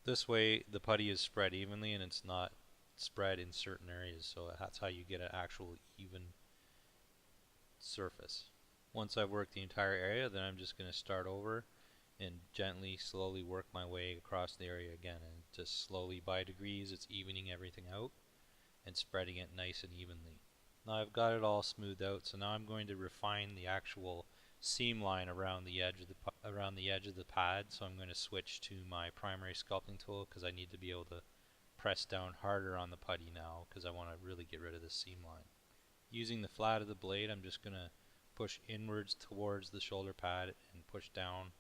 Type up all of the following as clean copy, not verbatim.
This way the putty is spread evenly and it's not spread in certain areas, so that's how you get an actual even surface. Once I've worked the entire area, then I'm just going to start over and gently, slowly work my way across the area again, and just slowly by degrees it's evening everything out and spreading it nice and evenly. Now I've got it all smoothed out, so now I'm going to refine the actual seam line around the edge of the pad. So I'm going to switch to my primary sculpting tool because I need to be able to press down harder on the putty now because I want to really get rid of the seam line. Using the flat of the blade, I'm just going to push inwards towards the shoulder pad and push down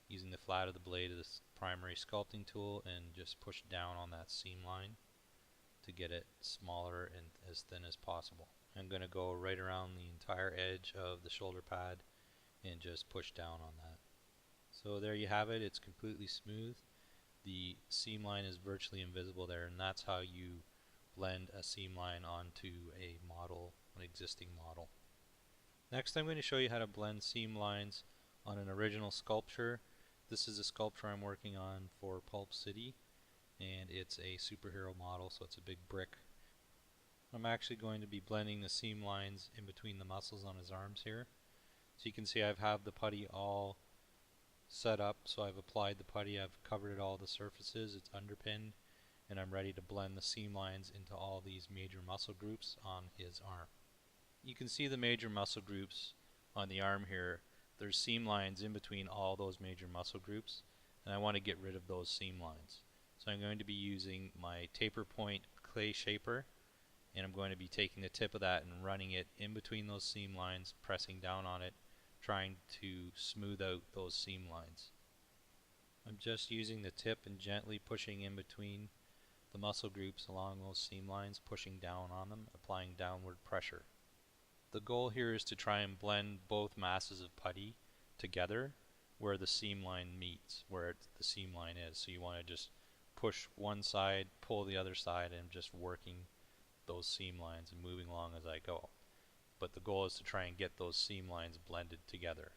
using the flat of the blade of this primary sculpting tool and just push down on that seam line to get it smaller and as thin as possible. I'm going to go right around the entire edge of the shoulder pad and just push down on that. So there you have it, it's completely smooth. The seam line is virtually invisible there, and that's how you blend a seam line onto a model, an existing model. Next I'm going to show you how to blend seam lines on an original sculpture. This is a sculpture I'm working on for Pulp City, and it's a superhero model, so it's a big brick. I'm actually going to be blending the seam lines in between the muscles on his arms here. So you can see I've had the putty all set up, so I've applied the putty, I've covered it all the surfaces, it's underpinned, and I'm ready to blend the seam lines into all these major muscle groups on his arm. You can see the major muscle groups on the arm here. There's seam lines in between all those major muscle groups, and I want to get rid of those seam lines. So I'm going to be using my taper point clay shaper, and I'm going to be taking the tip of that and running it in between those seam lines, pressing down on it, trying to smooth out those seam lines. I'm just using the tip and gently pushing in between the muscle groups along those seam lines, pushing down on them, applying downward pressure. The goal here is to try and blend both masses of putty together where the seam line meets, where the seam line is. So you want to just push one side, pull the other side, and just working those seam lines and moving along as I go. But the goal is to try and get those seam lines blended together.